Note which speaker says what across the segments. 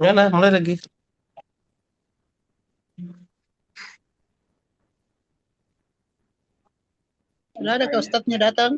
Speaker 1: Mana? Mulai lagi.
Speaker 2: Sudah ada ke Ustadznya datang.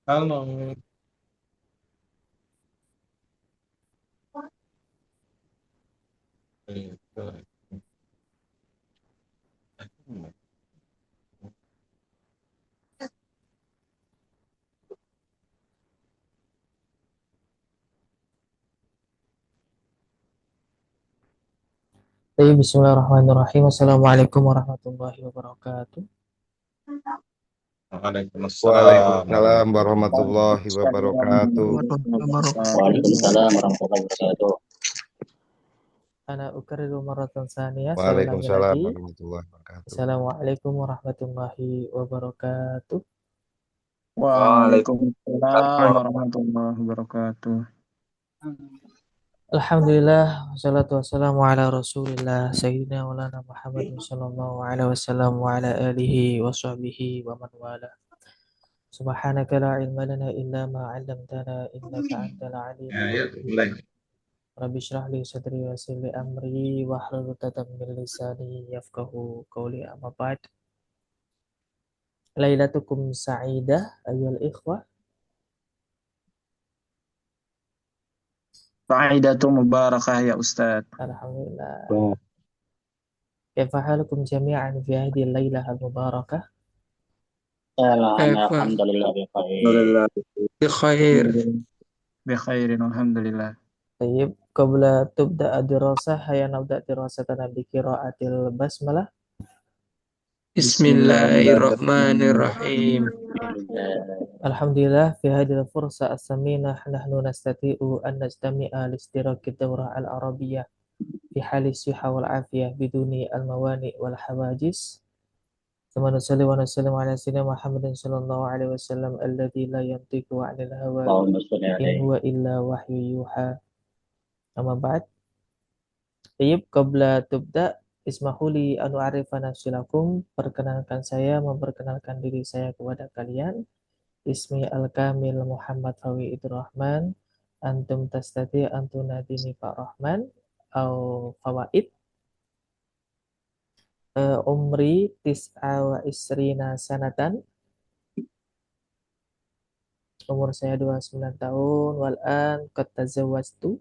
Speaker 1: Halo.
Speaker 3: Baik, bismillahirrahmanirrahim. Assalamualaikum warahmatullahi wabarakatuh.
Speaker 1: Waalaikumsalam.
Speaker 4: Waalaikumsalam warahmatullahi wabarakatuh.
Speaker 2: Waalaikumsalam warahmatullahi wabarakatuh.
Speaker 3: Ana ukariru maratan saniyah. Saya ulangi
Speaker 4: Waalaikumsalam
Speaker 3: lagi.
Speaker 4: warahmatullahi wabarakatuh.
Speaker 3: Assalamualaikum warahmatullahi wabarakatuh.
Speaker 5: Waalaikumsalam warahmatullahi wabarakatuh.
Speaker 3: Alhamdulillah, wassalatu wassalamu ala rasulillah Sayyidina Maulana Muhammadin sallallahu alaihi wasallam wa ala alihi wa sahbihi wa man wala. Subhanaka la ilma lana illa ma 'allamtana innaka antal alimul
Speaker 1: Ya,
Speaker 3: hakim.
Speaker 1: mulai.
Speaker 3: Rabbi shrah li sadri wa yassir li amri wahlul 'uqdatam min lisani yafqahu qawli. Amma ba'd. Lailatukum sa'idah ayyuhal ikhwah.
Speaker 5: Sa'idatu mubarakah ya Ustaz.
Speaker 3: Alhamdulillah. Kaifa halukum jami'an fi hadhihi al-lailah al-mubarakah?
Speaker 2: Alhamdulillah bi khair.
Speaker 5: Alhamdulillah.
Speaker 6: بخير.
Speaker 5: Bikhairin alhamdulillah.
Speaker 3: Tayyib, qabla tubda'a dirasah hayya nabda' dirasatana bi qira'atil basmalah.
Speaker 6: بسم الله الرحمن الرحيم.
Speaker 3: Alhamdulillah fi hadhihi al-fursa as-saminah nahnu nastati'u an najtami'a li istiraki ad-dawrah al-arabiyyah fi hali siha wal afiyah biduni al-mawani wal hawajis. Thumma nusalli wa nusallimu ala sayyidina Muhammadin sallallahu alaihi wasallam alladzi la yantiqu 'anil hawa
Speaker 2: Allahumma shalli
Speaker 3: in
Speaker 2: alaihi.
Speaker 3: huwa illa wahyu yuha. Amma ba'd. Tayyib, qabla tubda ismahuli anu arifa nafsilakum. Perkenalkan saya, memperkenalkan diri saya kepada kalian. Ismi al-kamil Muhammad Fawi Rahman. Antum tastati antum nadini Pak Rahman au fawaid. Umri tis'a wa isrina sanatan. Umur saya 29 tahun. Wal'an qad tazawwajtu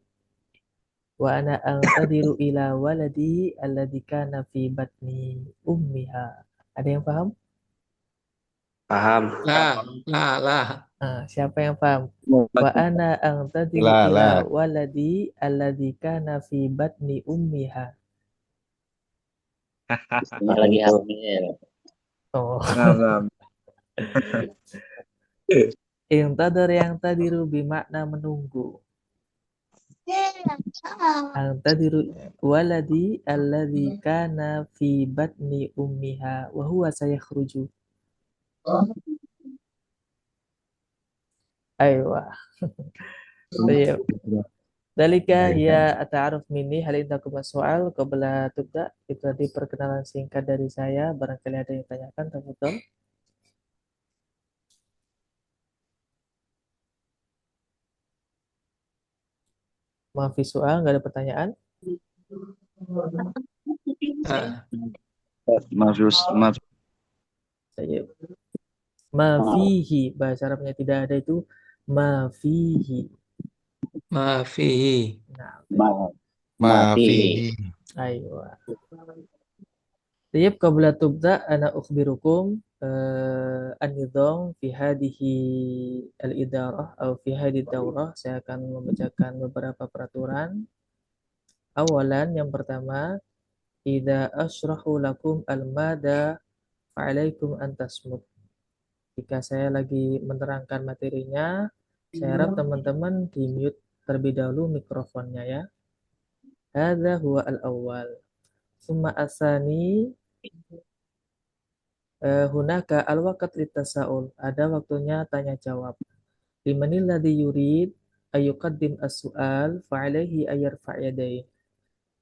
Speaker 3: wa ana aqtadiru ila waladi alladhi kana fi batni ummiha. Ada yang paham?
Speaker 1: Paham.
Speaker 6: لا.
Speaker 3: Siapa yang paham? Wa ana aqtadiru
Speaker 4: La,
Speaker 3: ila
Speaker 4: la.
Speaker 3: waladi alladhi kana fi batni ummiha.
Speaker 2: Istrinya lagi hamil.
Speaker 3: Oh.
Speaker 5: Nah,
Speaker 3: Yang tadiru bermakna menunggu. Tadiru waladi alladhi kana fi batni ummiha wa huwa sayakhruju. Aywa. Baik. Dalika ya ta'aruf minni hal indakum soal qabla tubda. Itu tadi perkenalan singkat dari saya. Barangkali ada yang tanyakan, tafadhol. Maaf visual, nggak ada pertanyaan.
Speaker 5: maaf.
Speaker 3: Saya mafihi, bahasa Arabnya tidak ada itu mafihi.
Speaker 6: ما فيه.
Speaker 3: Nah,
Speaker 4: Maafi.
Speaker 3: aywa. Tayyib, qabla tubda ana ukhbirukum an-nizam fi hadhihi al-idarah atau fi hadhihi daurah. Saya akan membacakan beberapa peraturan. Awalan, yang pertama, idza asyrahu lakum al-mada fa'alaikum an tasmut. Jika saya lagi menerangkan materinya, saya harap teman-teman di mute terlebih dahulu mikrofonnya ya. Hadza huwa al-awwal. Summa asani hunaka al-waqt litasa'ul. Ada waktunya tanya jawab. Limanil ladzi yurid ayuqaddim as-su'al fa'alaihi ayarfa' yadayhi.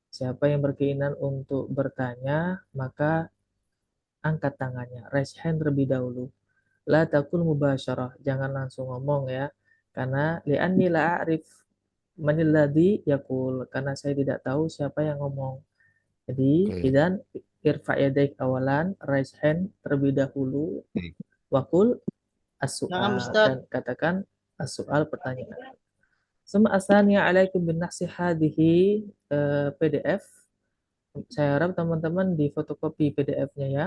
Speaker 3: Siapa yang berkeinginan untuk bertanya, maka angkat tangannya. Raise hand terlebih dahulu. La takul mubasyarah. Jangan langsung ngomong ya. Karena li'anni la a'rif manil ladzi yaqul. Karena saya tidak tahu siapa yang ngomong. Jadi,
Speaker 4: Oke.
Speaker 3: idan irfa' yadaik awalan, raise hand terlebih dahulu.
Speaker 4: Baik.
Speaker 3: Wakul
Speaker 2: Naam,
Speaker 3: as-su'al.
Speaker 2: Ustaz.
Speaker 3: Dan katakan as-su'al pertanyaan. Suma asaniya alaikum bin nahsi hadhihi PDF. Saya harap teman-teman di fotokopi PDF-nya ya.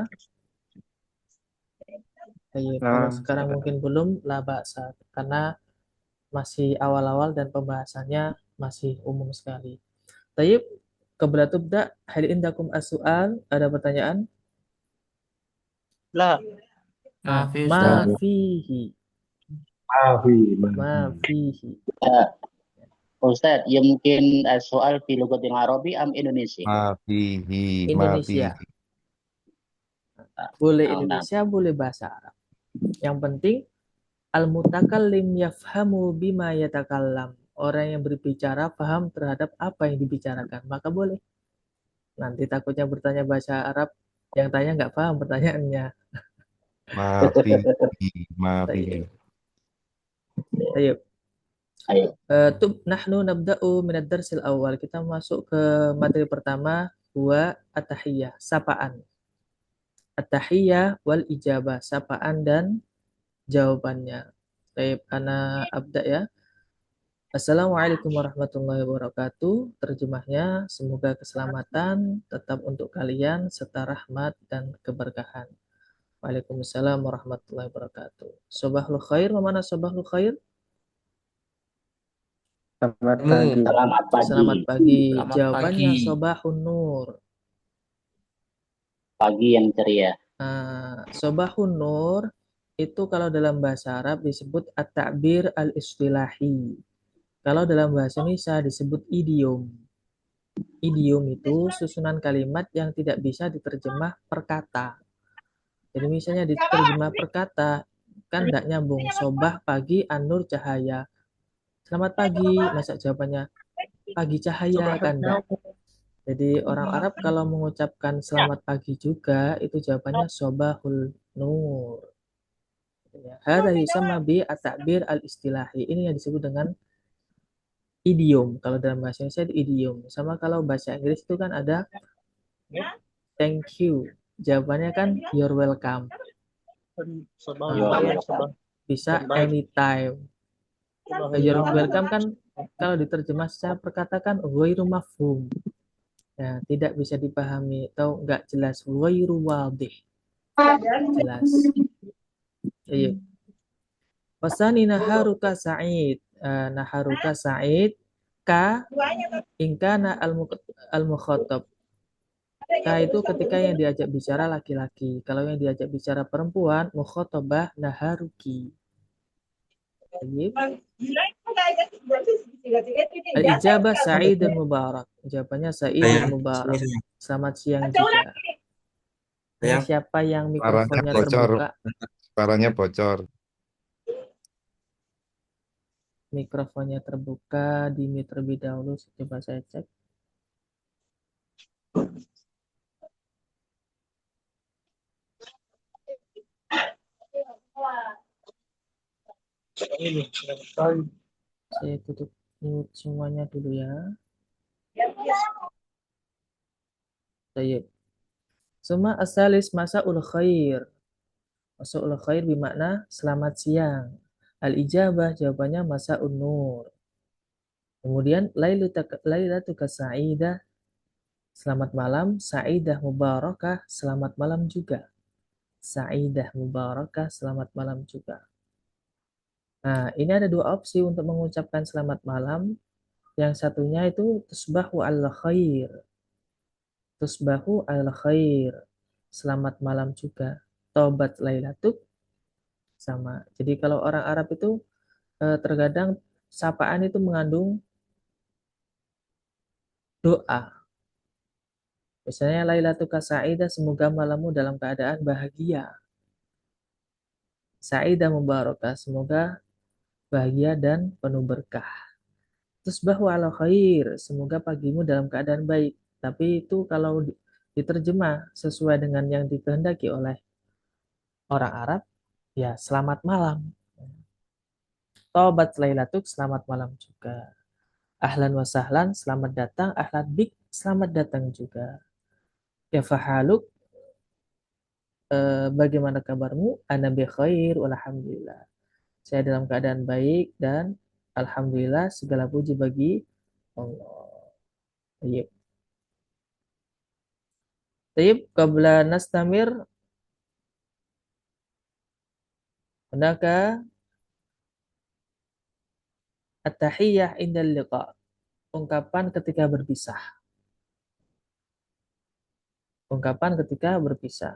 Speaker 3: Kalau
Speaker 5: Naam,
Speaker 3: sekarang
Speaker 5: Ustaz.
Speaker 3: mungkin belum, la ba'sa. Karena masih awal-awal dan pembahasannya masih umum sekali. Tayyib, qabla tubda, hal indakum as-su'al? Ada pertanyaan?
Speaker 2: La.
Speaker 6: Mafi
Speaker 3: Ma
Speaker 6: Ustaz.
Speaker 3: fihi. Ma fihi.
Speaker 2: Ustaz, yumkin soal fi lughatil Arabi am Indonesia?
Speaker 4: Ma fihi, ma
Speaker 3: Indonesia.
Speaker 4: fihi.
Speaker 3: Boleh
Speaker 2: Naam,
Speaker 3: Indonesia, boleh bahasa Arab. Yang penting al-mutakallim yafhamu bima yatakallam. Orang yang berbicara paham terhadap apa yang dibicarakan, maka boleh. Nanti takutnya bertanya bahasa Arab, yang tanya nggak paham pertanyaannya.
Speaker 4: Ma fihi, ma fihi.
Speaker 3: Ayo.
Speaker 2: Ayo.
Speaker 3: Nahnu nabda'u minad darsil awal. Kita masuk ke materi pertama, huwa at-tahiyyah, sapaan. At-tahiyyah wal ijabah, sapaan dan jawabannya. Baik, ana abda ya. Assalamualaikum warahmatullahi wabarakatuh. Terjemahnya, semoga keselamatan tetap untuk kalian serta rahmat dan keberkahan. Waalaikumsalam warahmatullahi wabarakatuh. Sobahul khair, mana sobahul khair?
Speaker 5: Selamat
Speaker 6: Mu.
Speaker 5: pagi.
Speaker 2: Selamat pagi.
Speaker 3: Selamat pagi.
Speaker 6: Selamat
Speaker 3: Jawabannya
Speaker 6: pagi.
Speaker 3: sobahun nur.
Speaker 2: Pagi yang ceria.
Speaker 3: Sobahun nur itu kalau dalam bahasa Arab disebut at-ta'bir al-istilahi. Kalau dalam bahasa Indonesia disebut idiom. Idiom itu susunan kalimat yang tidak bisa diterjemah per kata. Jadi misalnya diterjemah per kata, kan tidak nyambung. Sobah pagi, an-nur cahaya. Selamat pagi, masa jawabannya pagi cahaya, kan enggak. Jadi orang Arab kalau mengucapkan selamat pagi juga, itu jawabannya sobahul nur. Hadza yusamma bi at-ta'bir al-istilahi. Ini yang disebut dengan idiom. Kalau dalam bahasa Indonesia itu idiom. Sama kalau bahasa Inggris itu kan ada thank you. Jawabannya kan you're welcome. Bisa anytime. You're welcome kan kalau diterjemah secara perkatakan ghairu mafhum. Ya, tidak bisa dipahami atau enggak jelas. Ghairu wadih. Jelas. Iya. Wasani naharuka sa'id. Naharuka sa'id ka ingkana al-mukhatab. Ka itu ketika yang diajak bicara laki-laki. Kalau yang diajak bicara perempuan, mukhatabah naharuki. Al-ijabah Sa'id dan Mubarak. Jawabannya Sa'id dan Mubarak. Selamat siang juga. Ini siapa yang mikrofonnya
Speaker 4: Suaranya bocor.
Speaker 3: terbuka?
Speaker 4: Suaranya bocor.
Speaker 3: Mikrofonnya terbuka, di-mute terlebih dahulu. Coba saya cek. Saya tutup mute semuanya dulu ya. Baik. Suma asalis masa'ul khair. Masa'ul khair bermakna selamat siang. Al-ijabah jawabannya masa'un nur. Kemudian lailatuka sa'idah, selamat malam. Sa'idah mubarakah, selamat malam juga. Sa'idah mubarakah, selamat malam juga. Nah, ini ada dua opsi untuk mengucapkan selamat malam. Yang satunya itu tusbahu al-khair. Tusbahu al-khair. Selamat malam juga. Tobat lailatuk sama. Jadi kalau orang Arab itu terkadang sapaan itu mengandung doa. Misalnya Lailatuka sa'idah, semoga malammu dalam keadaan bahagia. Sa'idah mubarakah, semoga bahagia dan penuh berkah. Tusbahu ala khair, semoga pagimu dalam keadaan baik. Tapi itu kalau diterjemah sesuai dengan yang dikehendaki oleh orang Arab, ya selamat malam. Tobat lailatuk, selamat malam juga. Ahlan wa sahlan, selamat datang. Ahlan bik, selamat datang juga. Ya fahaluk, bagaimana kabarmu? Ana bi khair, walhamdulillah. Saya dalam keadaan baik dan alhamdulillah, segala puji bagi Allah. Baik. Tayyib, qabla nastamir, hunaka at-tahiyyah indal liqa. Ungkapan ketika berpisah. Ungkapan ketika berpisah.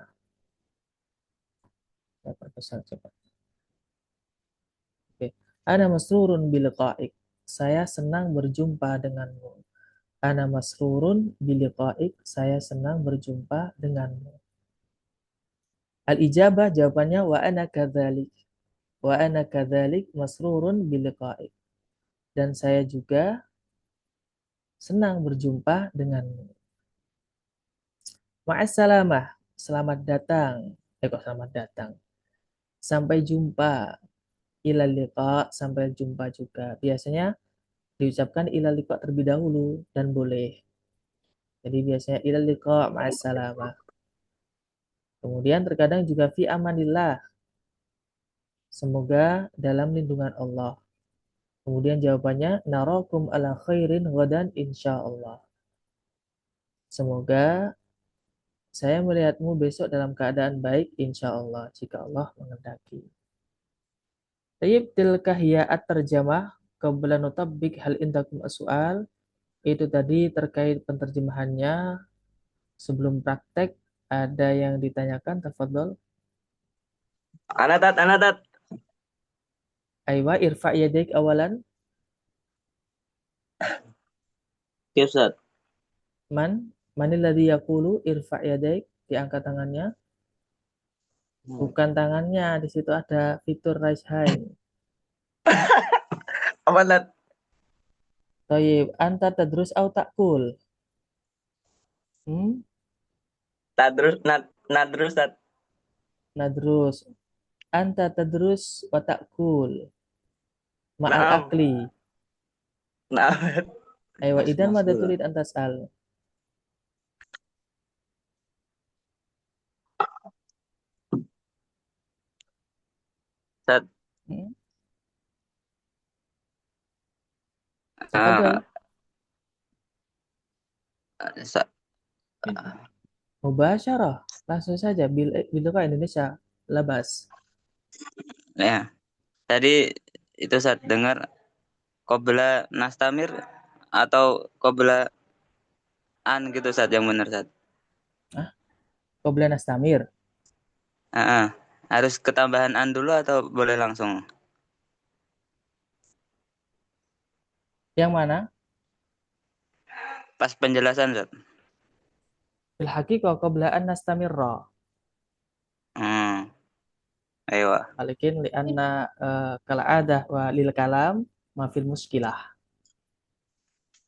Speaker 3: Cepat. Oke. Ana masrurun biliqa'ik. Saya senang berjumpa denganmu. Ana masrurun biliqa'ik. Saya senang berjumpa denganmu. Al-ijabah jawabannya wa ana kadzalik. Wa ana kadzalik masrurun biliqa'ik. Dan saya juga senang berjumpa denganmu. Ma'assalamah. Selamat datang. Kok selamat datang. Sampai jumpa. Ilal liqa, sampai jumpa juga. Biasanya diucapkan ilal liqa terlebih dahulu dan boleh. Jadi biasanya ilal liqa ma'assalamah. Kemudian terkadang juga fi amanillah. Semoga dalam lindungan Allah. Kemudian jawabannya narakum ala khairin ghadan insyaallah. Semoga saya melihatmu besok dalam keadaan baik insyaallah jika Allah menghendaki. Tayyib tilka hiya at-tarjamah qabla nutabbik hal indakum as-su'al. Itu tadi terkait penterjemahannya. Sebelum praktek ada yang ditanyakan, tafadhol.
Speaker 1: Anatat.
Speaker 3: Aywa irfa' yadaik awalan.
Speaker 1: Ya, Ustaz.
Speaker 3: Manil ladzi yaqulu irfa' yadaik, diangkat tangannya. Bukan tangannya, di situ ada fitur raise hand.
Speaker 1: Apa, Nat?
Speaker 3: Thayyib, anta tadrus au ta'kul?
Speaker 1: Nadrus, Nat.
Speaker 3: Nadrus. Anta tadrus wa ta'kul. Ma'al
Speaker 1: Naam.
Speaker 3: akli.
Speaker 1: Nah,
Speaker 3: Aywa idan madza turid an tas'al?
Speaker 1: Ustaz.
Speaker 3: Tafadhol. Mubasyarah. Langsung saja bil ke Indonesia. Labas.
Speaker 7: Ya, tadi itu saat dengar qabla nastamir atau qabla an gitu saat yang benar saat.
Speaker 3: Qabla nastamir.
Speaker 7: Harus ketambahan an dulu atau boleh langsung?
Speaker 3: Yang mana?
Speaker 7: Pas penjelasan saat.
Speaker 3: Fil haqiqah qabla an nastamirra.
Speaker 7: Ayo.
Speaker 3: Walakin li'anna kal'adah wa lil kalam ma fil muskilah.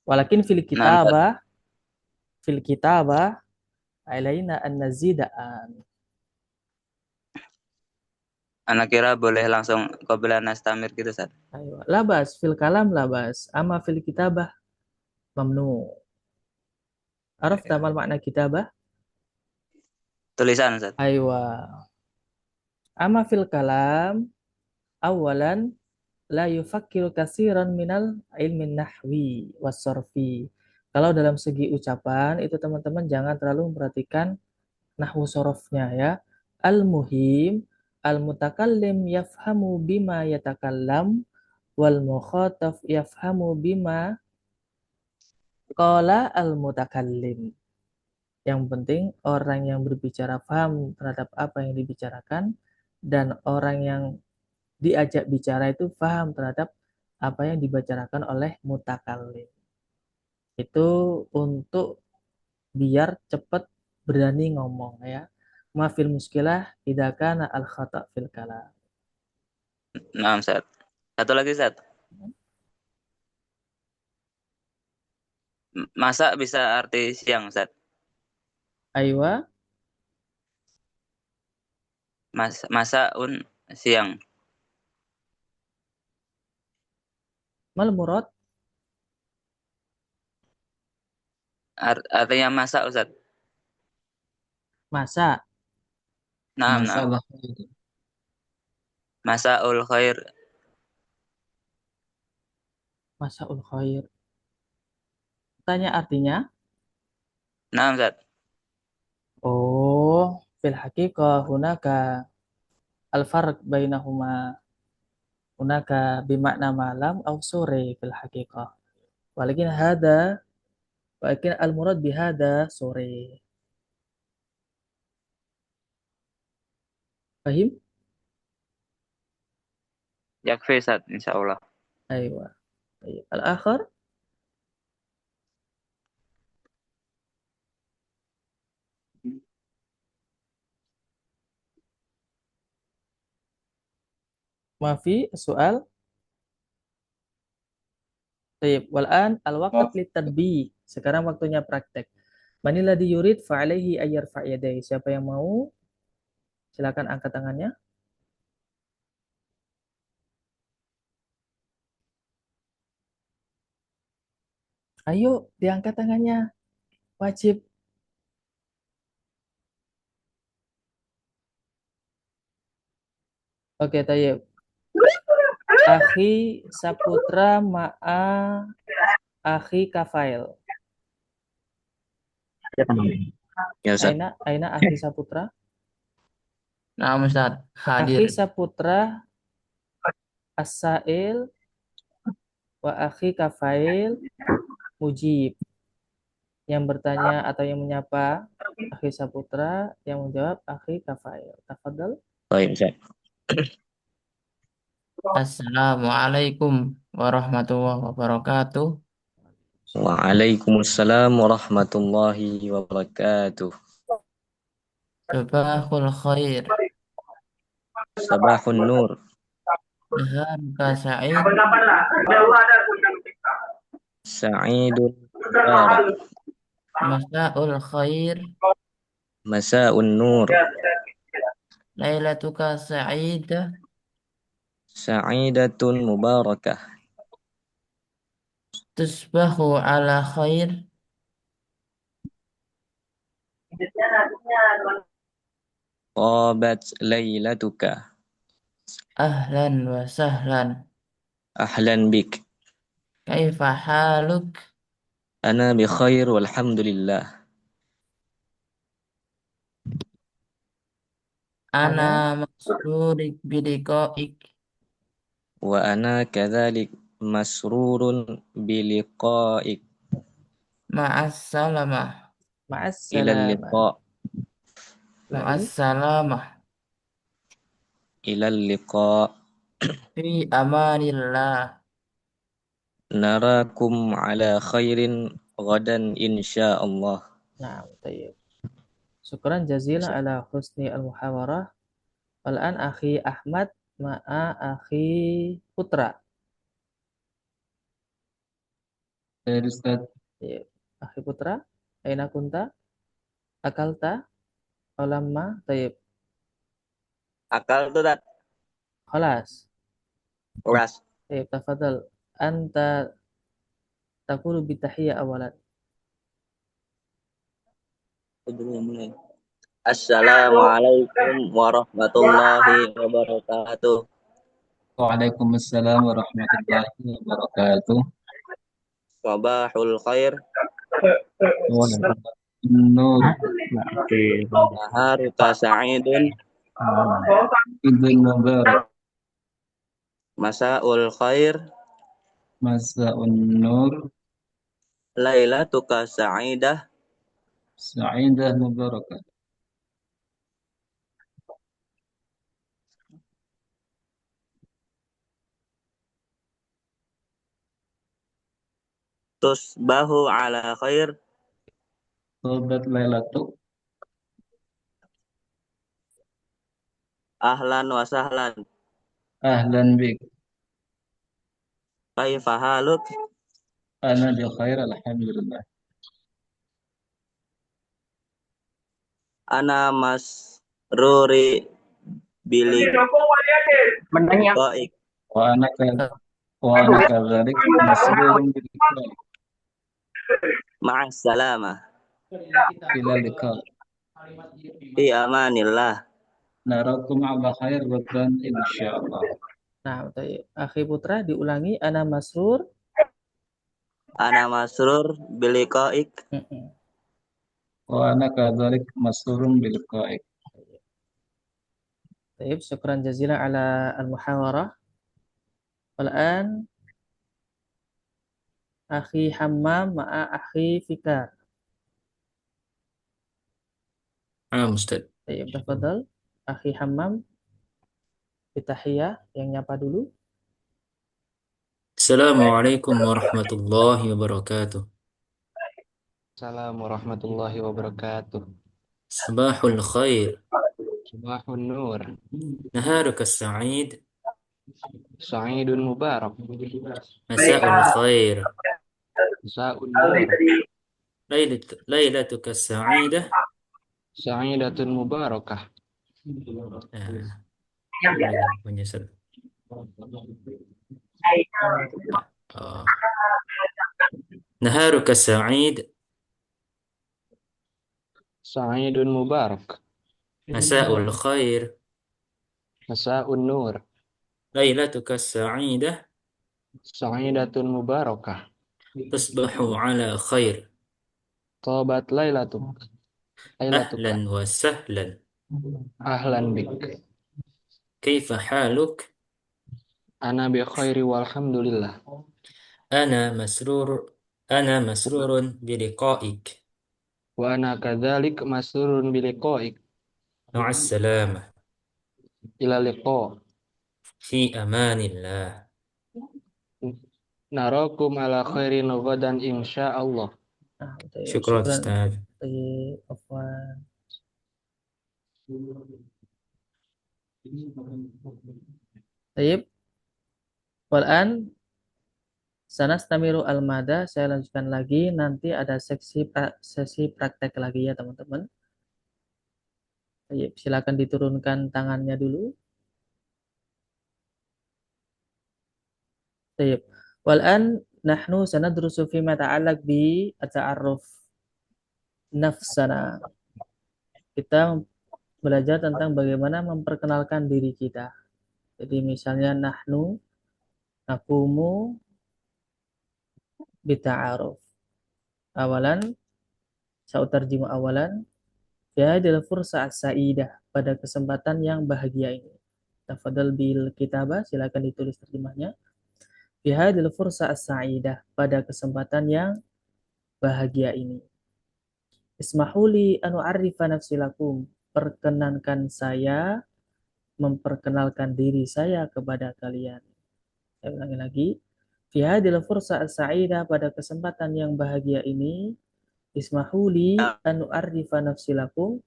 Speaker 3: Walakin fil kitabah alaina an nazida'an.
Speaker 7: Anak kira boleh langsung qabla nastamir gitu saat.
Speaker 3: Ayo. Labas fil kalam labas, ama fil kitabah mamnu. Arafta mal makna kitabah?
Speaker 7: Tulisan saat.
Speaker 3: Aywa. Ama fil kalam awalan la yufakkiru katsiran minal ilmin nahwi was-sarfi. Kalau dalam segi ucapan itu teman-teman jangan terlalu memperhatikan nahwu sorofnya ya. Al-muhim al-mutakallim yafhamu bima yatakallam wal mukhatab yafhamu bima qala al-mutakallim. Yang penting orang yang berbicara paham terhadap apa yang dibicarakan dan orang yang diajak bicara itu paham terhadap apa yang dibicarakan oleh mutakallim. Itu untuk biar cepat berani ngomong ya. Ma fil muskilah idza kana al khata' fil kalam.
Speaker 7: Nah, Ustaz. Satu lagi, Ustaz. Masa bisa arti siang, Ustaz?
Speaker 3: Aywa,
Speaker 7: Masaun siang.
Speaker 3: mal murad
Speaker 7: Artinya masa, Ustaz.
Speaker 3: masa,
Speaker 7: Nah, nah.
Speaker 6: Masalah.
Speaker 7: Masaul khair.
Speaker 3: masaul khair. Tanya artinya?
Speaker 7: Nah, Ustaz.
Speaker 3: Oh, fil haqiqah hunaka al farq bainahuma hunaka bimakna malam au sore fil haqiqah. Walakin hada walakin al murad bihada sore. Fahim?
Speaker 7: Yakfi, Ustaz, insyaallah.
Speaker 3: Aywa. Al-akhar ma fi soal. Baik, wal'an al-waqt litatbi. Sekarang waktunya praktek. Manila diyurid fa'alaihi ayyar fa'yadai. Siapa yang mau? Silakan angkat tangannya. Ayo, diangkat tangannya. Wajib. Oke, tayyib. Akhi Saputra ma'a akhi Kafail.
Speaker 7: Ya, Ustaz.
Speaker 3: Aina akhi Saputra?
Speaker 6: Nah, Ustaz, hadir.
Speaker 3: Akhi Saputra As-Sa'il wa akhi Kafail Mujib. Yang bertanya atau yang menyapa akhi Saputra, yang menjawab akhi Kafail. Tafadhal.
Speaker 7: Baik, Ustaz.
Speaker 6: Assalamualaikum warahmatullahi wabarakatuh.
Speaker 7: Waalaikumsalam warahmatullahi wabarakatuh.
Speaker 6: Sabahul khair.
Speaker 7: Sabahun nur.
Speaker 6: Naharuka sa'id.
Speaker 7: Sa'idun mubarak.
Speaker 6: Masaul khair.
Speaker 7: Masaun nur.
Speaker 6: Lailatuka sa'idah.
Speaker 7: Sa'idatun mubarakah.
Speaker 6: Tusbahu ala khair.
Speaker 7: Tabat lailatuka.
Speaker 6: Ahlan wa sahlan.
Speaker 7: Ahlan bik.
Speaker 6: Kaifa haluk?
Speaker 7: Ana bi khair walhamdulillah.
Speaker 6: Ana masrurik biliqa'ik.
Speaker 7: Wa ana kadzalik masrurun biliqa'ik.
Speaker 6: Ma'assalamah.
Speaker 7: Ilal
Speaker 3: Ma'assalamah.
Speaker 7: liqa.
Speaker 6: Ma'assalamah.
Speaker 7: Ilal liqa.
Speaker 6: Fi amanillah.
Speaker 7: Narakum ala khairin ghadan insyaallah.
Speaker 3: Nah, tayyib. Syukran jazilan ala husni al-muhawarah. Wal'an akhi Ahmad ma'a akhi Putra.
Speaker 5: Ustaz.
Speaker 3: Tayyib. Akhi Putra, aina kunta? Akalta? Olamma? Tayyib.
Speaker 1: Akal tuh tak
Speaker 3: Khalas.
Speaker 1: keras.
Speaker 3: Tayyib, tafadhal. Anta taqulu bitahiyya awalan.
Speaker 1: Mulai. Assalamualaikum warahmatullahi wabarakatuh.
Speaker 5: Waalaikumsalam warahmatullahi wabarakatuh.
Speaker 1: Sabahul khair.
Speaker 5: Nur.
Speaker 1: Naharuka sa'idun.
Speaker 5: Idul mubarak.
Speaker 1: Masaul khair.
Speaker 5: Masaun nur.
Speaker 1: Lailatuka sa'idah.
Speaker 5: Sa'idah mubarakah.
Speaker 1: tusbahu ala khair.
Speaker 5: طابت ليلة
Speaker 1: Ahlan wa sahlan.
Speaker 5: أهلا بك
Speaker 1: Kaifa haluk?
Speaker 5: أنا بخير الحمد لله
Speaker 1: Ana masruri biliqaik.
Speaker 5: وأنا وأنا كذلك مسرور بلقائك
Speaker 1: Ma'as salamah.
Speaker 5: إلى اللقاء
Speaker 1: Fi amanillah.
Speaker 5: نراكم على خير غدا إن شاء الله
Speaker 3: Nah, Akhi Putra diulangi. Ana masrur.
Speaker 1: Ana masrur biliqaik.
Speaker 5: وأنا كذلك مسرور بلقائك
Speaker 3: Baik, syukran jazilan ala al-muhawarah. Wal'an Akhi Hammam ma'a Akhi Fikar.
Speaker 6: Ustaz.
Speaker 3: Baik, tafadhal. Akhi Hammam bitahiyah yang nyapa dulu.
Speaker 6: Assalamualaikum warahmatullahi wabarakatuh.
Speaker 8: Assalamualaikum warahmatullahi wabarakatuh.
Speaker 6: Sabahul khair.
Speaker 8: Subahun nur.
Speaker 6: Naharuka sa'id.
Speaker 8: Sa'idun mubarak.
Speaker 6: Masa'ul khair.
Speaker 8: Sa'un nur.
Speaker 6: Lailatuka sa'idah.
Speaker 8: Sa'idatun mubarakah.
Speaker 6: Menyesal. Naharuka sa'id.
Speaker 8: Sa'idun mubarak.
Speaker 6: Masa'ul khair.
Speaker 8: Masa'un nur.
Speaker 6: Lailatuka sa'idah.
Speaker 8: Sa'idatun mubarakah.
Speaker 6: Tusbahu ala khair.
Speaker 8: Tabat lailatuk.
Speaker 6: Ahlan wa sahlan.
Speaker 8: Ahlan bik.
Speaker 6: Kaifa haluk?
Speaker 8: Ana bi khairi walhamdulillah.
Speaker 6: Ana masrurun biliqaik.
Speaker 8: Wa ana kadzalik masrurun biliqaik.
Speaker 6: Ma'as salamah.
Speaker 8: Ila liqa.
Speaker 6: Fi amanillah.
Speaker 8: Narakum ala khairin ghadan insyaallah.
Speaker 6: Syukran Ustaz.
Speaker 3: Afwan. Baik. Wal'an sanastamiru al-mada. Saya lanjutkan lagi. Nanti ada sesi praktek lagi ya teman-teman. Baik, silakan diturunkan tangannya dulu. Baik. Wal'an nahnu sanadrusu fima ta'allaq bi at-ta'arruf nafsana. Kita belajar tentang bagaimana memperkenalkan diri kita. Jadi misalnya nahnu nakumu bita'aruf. Awalan sautarjimu awalan fi hadhil fursa as-sa'idah, pada kesempatan yang bahagia ini. Tafadhal bil kitabah, silakan ditulis terjemahnya. Fi hadhil fursa as-sa'idah, pada kesempatan yang bahagia ini. Ismahuli anu arifa nafsi lakum, perkenankan saya memperkenalkan diri saya kepada kalian. Saya ulangi lagi. Fi hadhil fursa as-sa'idah, pada kesempatan yang bahagia ini, ismahuli anu arifa nafsi lakum,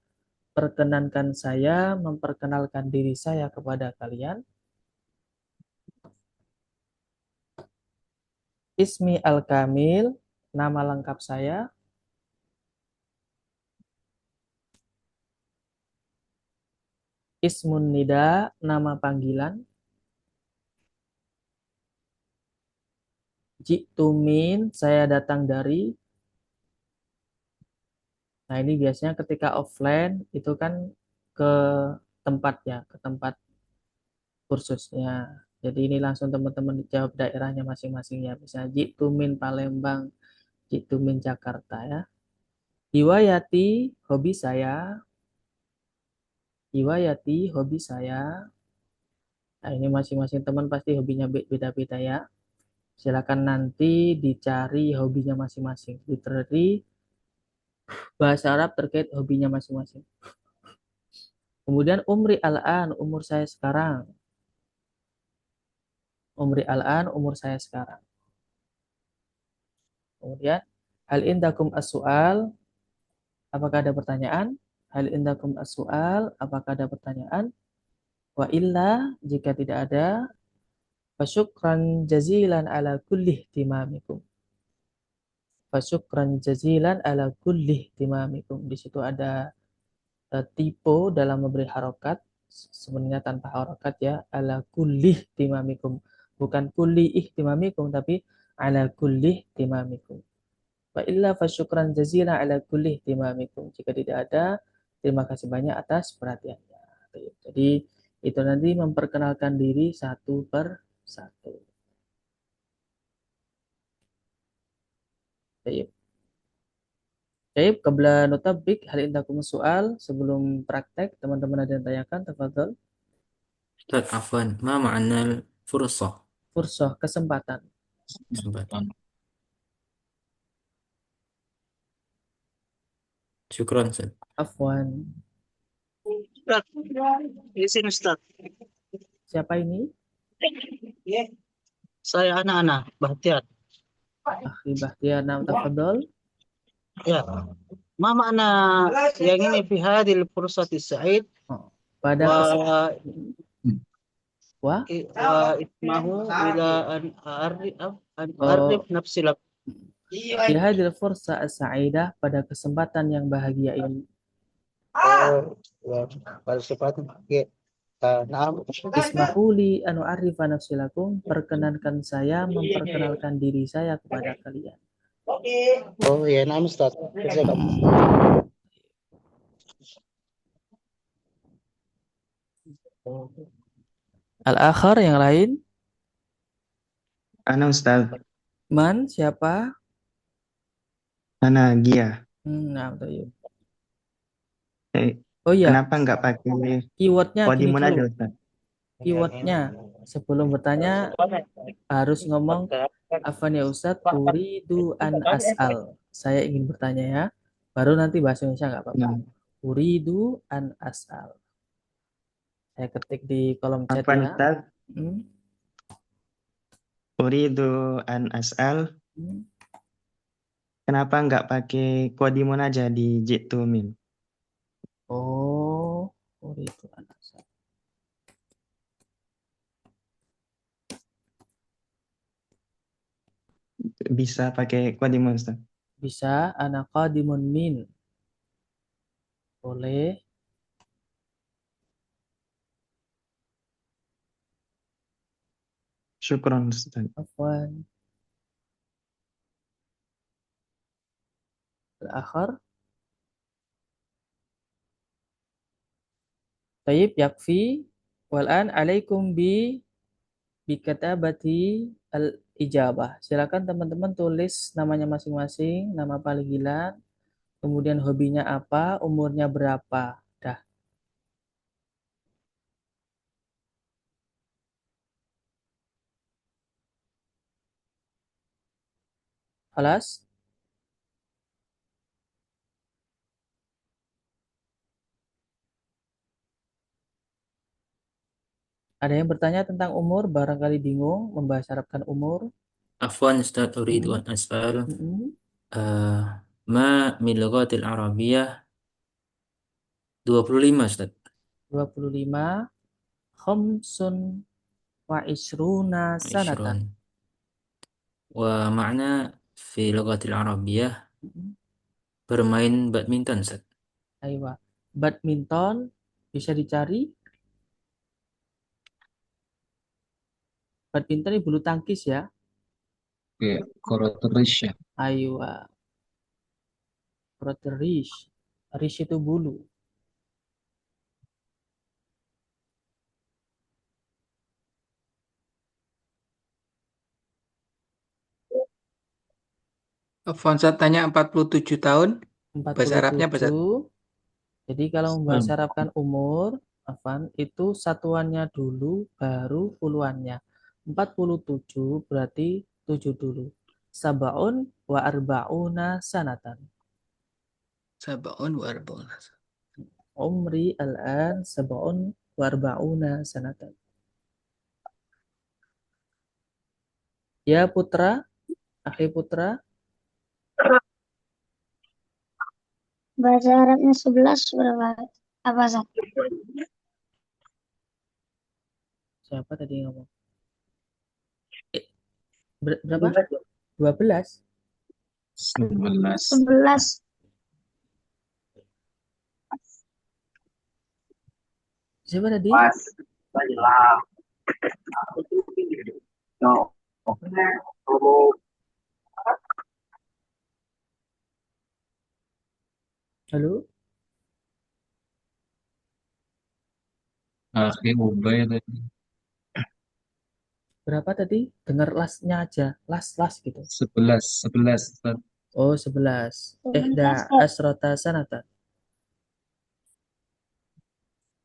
Speaker 3: perkenankan saya memperkenalkan diri saya kepada kalian. Ismi al-kamil, nama lengkap saya. Ismun nida, nama panggilan. Ji'tumin, saya datang dari. Nah, ini biasanya ketika offline itu kan ke tempatnya, ke tempat kursusnya. Jadi ini langsung teman-teman jawab daerahnya masing-masing ya. Misalnya Ji'tumin Palembang, Ji'tumin Jakarta ya. Hiwayati, hobi saya. Hiwayati, hobi saya. Nah, ini masing-masing teman pasti hobinya beda-beda ya. Silakan nanti dicari hobinya masing-masing. Literary, bahasa Arab terkait hobinya masing-masing. Kemudian umri al-an, umur saya sekarang. Umri al-an, umur saya sekarang. Kemudian hal indakum as-su'al, apakah ada pertanyaan? Hal indakum as-su'al, apakah ada pertanyaan? Wa illa, jika tidak ada, fasyukran jazilan ala kulli ihtimamikum. Fasyukran jazilan ala kulli ihtimamikum. Di situ ada tipe dalam memberi harokat, sebenarnya tanpa harokat ya, ala kulli ihtimamikum. Bukan kulli ihtimamikum, tapi ala kulli ihtimamikum. Wa illa fasyukran jazilan ala kulli ihtimamikum. Jika tidak ada, terima kasih banyak atas perhatiannya. Jadi itu nanti memperkenalkan diri satu per satu. Baik. Baik, qabla nutabbik hal indakum soal, sebelum praktek teman-teman ada yang tanyakan, tafadhol.
Speaker 6: Ustaz, afwan. Ma ma'na fursah?
Speaker 3: Fursah, kesempatan.
Speaker 6: Kesempatan. Syukran, Ustaz.
Speaker 3: Afwan.
Speaker 9: Ustaz, izin Ustaz.
Speaker 3: Siapa ini?
Speaker 9: Saya anak-anak Bahtiar.
Speaker 3: Akhi Bahtiar, nam tafadhol.
Speaker 9: Ya. Ma makna yang ini fi hadil fursati sa'id
Speaker 3: Pada
Speaker 9: wa ismahu ila an arif nafsi lak.
Speaker 3: Fi hadil fursa as-sa'idah, pada kesempatan yang bahagia ini.
Speaker 9: Pada kesempatan Naam.
Speaker 3: Ismahuli anu arifa nafsilakum, perkenankan saya memperkenalkan diri saya kepada kalian.
Speaker 9: Oh ya, naam Ustaz.
Speaker 3: Al-akhar yang lain?
Speaker 10: Ana Ustaz.
Speaker 3: Man, siapa?
Speaker 10: Ana Gia.
Speaker 3: Nah, betul.
Speaker 10: Eh,
Speaker 3: Oh iya,
Speaker 10: Kenapa nggak pakai
Speaker 3: keywordnya gini
Speaker 10: Kodimun aja
Speaker 3: dulu.
Speaker 10: Ustaz?
Speaker 3: Keywordnya sebelum bertanya harus ngomong afan ya Ustadz, uridu an as'al. Saya ingin bertanya ya. Baru nanti bahasa Indonesia nggak apa-apa. Uridu an as'al. Saya ketik di kolom chat
Speaker 10: Apa
Speaker 3: ya.
Speaker 10: Ustaz? Uridu an as'al. Kenapa nggak pakai Kodimun aja di jitu min?
Speaker 3: Oh, uridu an as'al.
Speaker 10: Bisa pakai Kodimun Ustaz?
Speaker 3: Bisa, ana qadimun min. Boleh.
Speaker 10: Syukron Ustaz.
Speaker 3: Afwan. Al-akhar. Tayyib yakfi. Wal'an alaikum bikatabati al-ijabah. Silakan teman-teman tulis namanya masing-masing, nama panggilan, kemudian hobinya apa, umurnya berapa. Dah. Halas? Ada yang bertanya tentang umur, barangkali bingung membahas Arabkan umur.
Speaker 6: Afwan Ustaz, uridu an as'al. Ma min lughatil arabiyyah 25 Ustaz.
Speaker 3: 25 khamsun wa isruna sanatan.
Speaker 6: Wa makna fi lughatil arabiyyah bermain badminton Ustaz.
Speaker 3: Aywa. Badminton bisa dicari. Badminton ini bulu tangkis ya.
Speaker 5: Oke, koroterish ya.
Speaker 3: Aywa. Rish. Rish itu bulu.
Speaker 11: Fonsa tanya 47 tahun.
Speaker 3: 47.
Speaker 11: Bahasa Arabnya bahasa.
Speaker 3: Jadi kalau membahasa Arabkan umur, Afan, itu satuannya dulu, baru puluhannya. 47 berarti 7 dulu. Sab'un wa arba'una sanatan.
Speaker 11: Sab'un wa arba'una.
Speaker 3: Umri al-an sab'un wa arba'una sanatan. Ya putra, akhi putra.
Speaker 12: Bahasa Arabnya 11 berapa? Apa, Zat?
Speaker 3: Siapa tadi yang ngomong? Berapa? 12?
Speaker 5: 11.
Speaker 12: 11.
Speaker 3: Siapa tadi? Halo?
Speaker 5: Akhi Ubay tadi.
Speaker 3: Berapa tadi? Dengar lasnya aja. Las gitu.
Speaker 5: 11. Ustaz.
Speaker 3: Oh, 11.
Speaker 12: 11,
Speaker 3: Ihda
Speaker 12: Zat.
Speaker 3: asrota sanatan.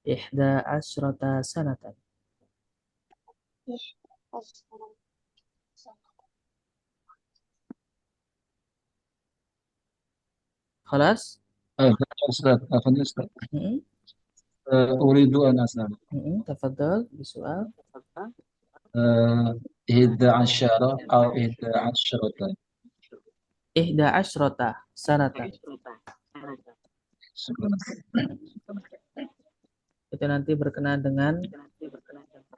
Speaker 3: Ihda asrota sanatan. Khalas?
Speaker 5: Ustaz. Afwan Ustaz.
Speaker 3: Mm-mm.
Speaker 5: Uridu an as'al.
Speaker 3: Tafadhal bisual.
Speaker 5: 11 atau 11.
Speaker 3: Ihda asrota sanatan.
Speaker 5: 11.
Speaker 3: Itu nanti berkenaan dengan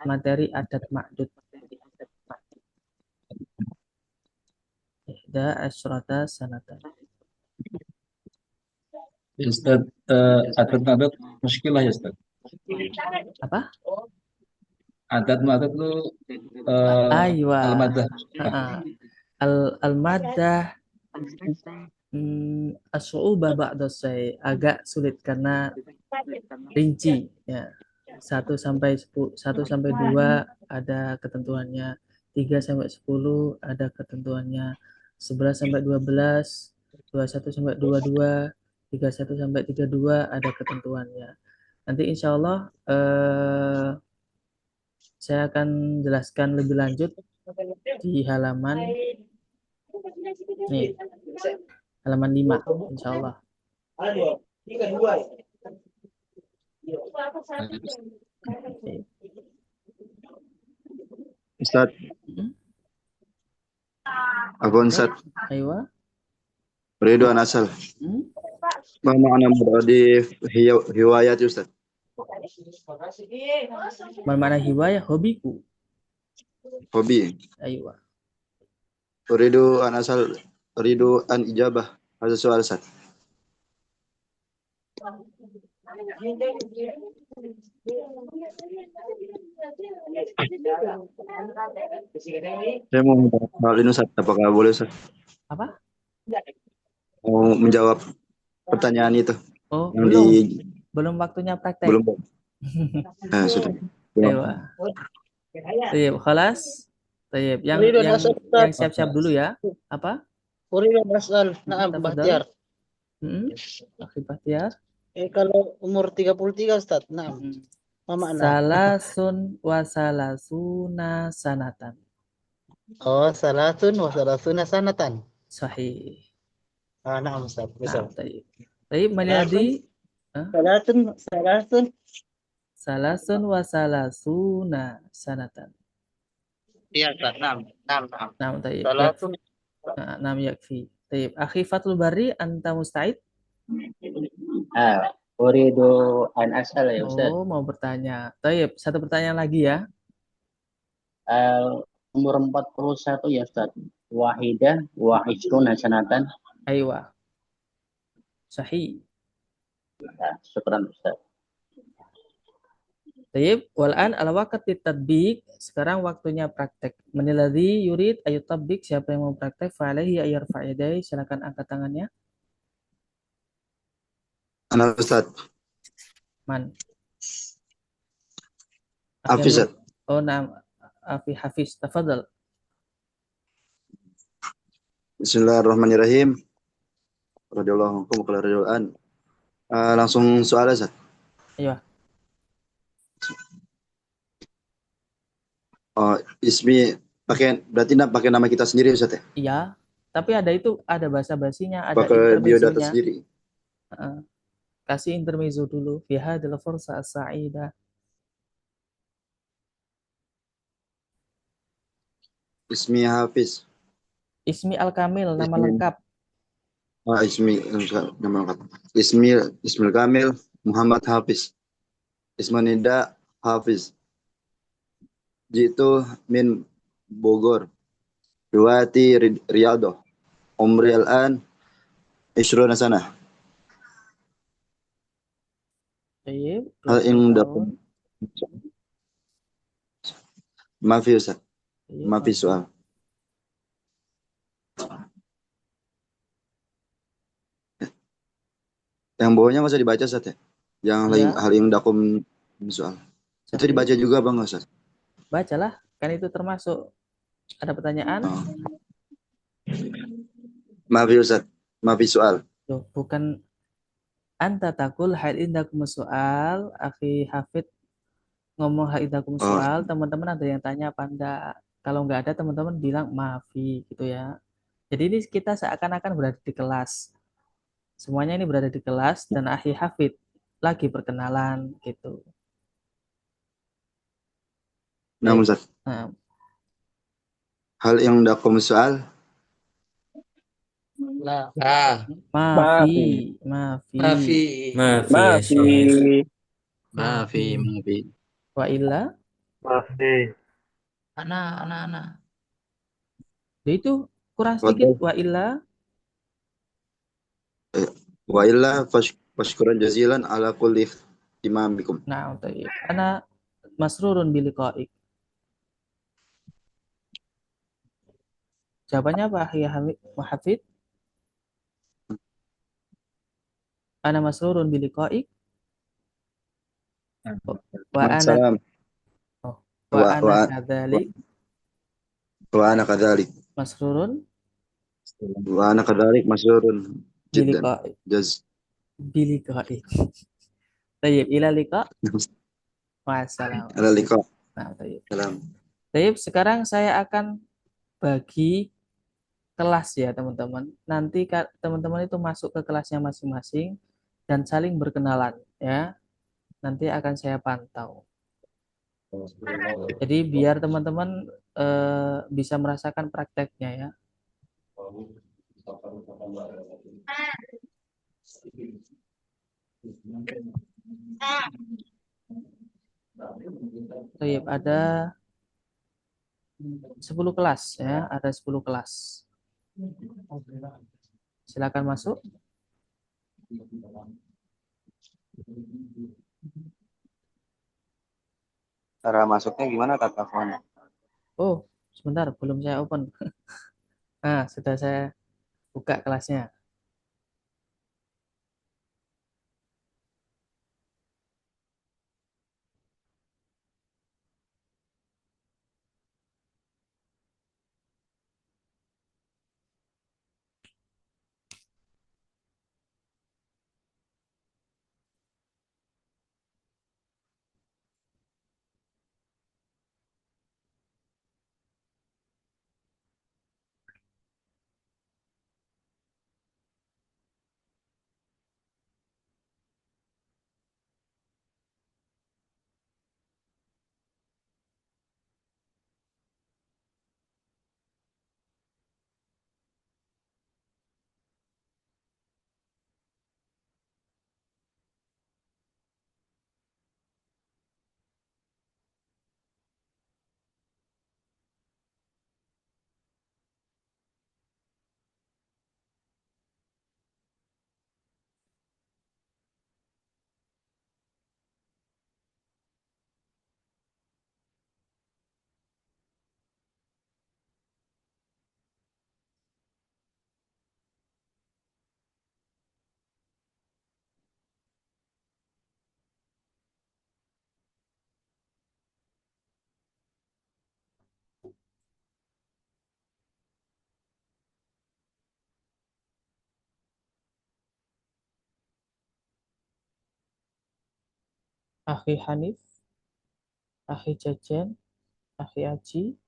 Speaker 3: materi adat ma'dud. Ihda asrota sanatan.
Speaker 5: Ustaz, adat muskilah ya Ustaz.
Speaker 3: Apa?
Speaker 5: Adat itu
Speaker 3: Aywa.
Speaker 5: al-madah.
Speaker 3: Al-madah as-su'ubah ba'da syai' agak sulit karena rinci ya. 1 sampai 2 ada ketentuannya, 3 sampai 10 ada ketentuannya, 11 sampai 12, 21 sampai 22, 31 sampai 32 ada ketentuannya. Nanti insya Allah saya akan jelaskan lebih lanjut di halaman 5 insya Allah.
Speaker 13: Ustaz. Abang Ustaz.
Speaker 3: Aywa.
Speaker 13: Uridu an as'al. Ma ma'na muradif hiwayat Ustaz?
Speaker 3: Mana hiwayah? Hobiku.
Speaker 13: Hobi.
Speaker 3: Aywa.
Speaker 13: Uridu an as'al, uridu an ijabah. Hadza soal Ustaz. Saya mau hal ini Ustaz, apakah boleh Ustaz?
Speaker 3: Apa?
Speaker 13: Mau menjawab pertanyaan itu.
Speaker 3: Oh,
Speaker 13: yang
Speaker 3: belum waktunya praktek.
Speaker 13: Belum. Sudah.
Speaker 3: Aywa. Tayyib, khalas. Tayyib, yang siap-siap dulu ya. Apa?
Speaker 9: Uridu an as'al. Na'am, Bahtiar.
Speaker 3: Akhi Bahtiar.
Speaker 9: Kalau umur 33 Ustaz. Na'am. Ma makna?
Speaker 3: Salasun wa salasuna sanatan.
Speaker 9: Oh, salasun wa salasuna sanatan.
Speaker 3: Sahih.
Speaker 9: Na'am Ustaz. Bisa.
Speaker 3: Tayyib. Tayyib, Maliadi. Salasun wa salasuna sanatan.
Speaker 9: Iya, Ustaz. Na'am.
Speaker 3: Tayyib.
Speaker 9: Salasun.
Speaker 3: Na'am yakfi. Tayyib. Akhi Fathul Bari, anta musta'id?
Speaker 2: Uridu an as'al ya Ustaz.
Speaker 3: Oh, mau bertanya. Tayyib, satu pertanyaan lagi ya.
Speaker 2: Umur 41 ya Ustaz. Wahidah wa ishruna sanatan.
Speaker 3: Aywa. Sahih.
Speaker 2: Syukran Ustaz.
Speaker 3: Tayyib, wal'an ala waqti tatbiq. Sekarang waktunya praktek. Manilladzi yurid ayut tatbiq, siapa yang mau praktek fa'alaihi ayyarfa' yadayhi, silakan angkat tangannya.
Speaker 13: Ana Ustaz.
Speaker 3: Man?
Speaker 13: Hafiz.
Speaker 3: Oh, na'am. Afi Hafiz, tafadhal.
Speaker 13: Bismillahirrahmanirrahim. Radhiyallahu ankum qala radhiyallahu. Langsung soal Ustaz.
Speaker 3: Iya.
Speaker 13: Oh, ismi berarti pakai nama kita sendiri Ustaz ya?
Speaker 3: Iya, tapi ada basa-basinya, ada
Speaker 13: pakai
Speaker 3: intermezzonya.
Speaker 13: biodata sendiri.
Speaker 3: Kasih intermezzo dulu. Fi hadhil fursa as-sa'idah.
Speaker 13: Ismi Hafiz.
Speaker 3: Ismi al-kamil, nama lengkap.
Speaker 13: Nama lengkap. Ismil Kamil Muhammad Hafiz. Ismanida Hafiz. Jitu min Bogor. Riwayati Riyadhah. Umri al-an 20 sana.
Speaker 3: Baik,
Speaker 13: Hal
Speaker 3: 20
Speaker 13: yang
Speaker 3: tahun.
Speaker 13: dapat Mafi Ustaz.
Speaker 3: Baik,
Speaker 13: Mafi
Speaker 3: maaf.
Speaker 13: soal. Yang bawahnya nggak usah dibaca Ustaz ya. Yang
Speaker 3: Ya,
Speaker 13: hal yang dakum soal. Itu
Speaker 3: Sahih.
Speaker 13: dibaca juga Bang Ustaz.
Speaker 3: Bacalah, kan itu termasuk. Ada pertanyaan?
Speaker 13: Oh. Mafi Ustaz. Mafi soal.
Speaker 3: Loh, bukan anta takul hal indakum soal, akhi Hafid ngomong hal indakum
Speaker 13: Oh.
Speaker 3: soal, teman-teman ada yang tanya apa enggak? Kalau enggak ada, teman-teman bilang maafi gitu ya. Jadi ini kita seakan-akan berada di kelas. Semuanya ini berada di kelas dan akhi Hafid lagi perkenalan gitu.
Speaker 13: Nah
Speaker 3: Baik.
Speaker 13: Ustaz.
Speaker 3: Nah,
Speaker 13: Hal yang dakum soal.
Speaker 11: Lah.
Speaker 3: maafi.
Speaker 11: Mafi.
Speaker 6: Mafi ya Syekh.
Speaker 7: Mafi.
Speaker 3: Wa illa.
Speaker 11: Ana.
Speaker 3: Ya itu kurang sedikit wa illa.
Speaker 13: Wa illa fashkuran jazilan ala kulli imamikum.
Speaker 3: Nah, tayyib. Ana masrurun biliqa'ik. Jawabannya apa ya Hafid? Ana masrurun biliqa'ik. Wa ana
Speaker 13: Salam.
Speaker 3: wa ana kadzalik
Speaker 13: Wa ana kadzalik.
Speaker 3: masrurun
Speaker 13: Wa ana kadzalik masrurun jiddan.
Speaker 3: biliqa'ik.
Speaker 13: Jaz.
Speaker 3: Biliqa'ik. Tayyib, ila liqa. Wassalam.
Speaker 13: Ala liqa.
Speaker 3: Nah, tayyib.
Speaker 13: Salam.
Speaker 3: Tayyib, sekarang saya akan bagi kelas ya, teman-teman. Nanti teman-teman itu masuk ke kelasnya masing-masing dan saling berkenalan ya. Nanti akan saya pantau. Jadi biar teman-teman bisa merasakan prakteknya ya. Baik, ada 10 kelas ya, ada 10 kelas. Silakan masuk.
Speaker 7: Cara masuknya gimana Kak Afwan?
Speaker 3: Oh, sebentar, belum saya open. Nah, sudah saya buka kelasnya. Akhi Hanif, Akhi Jajan, Akhi Aji.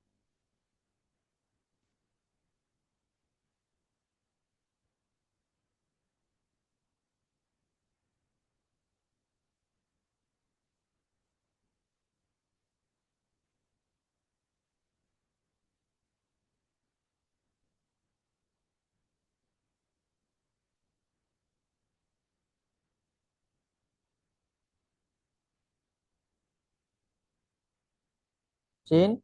Speaker 3: Sin.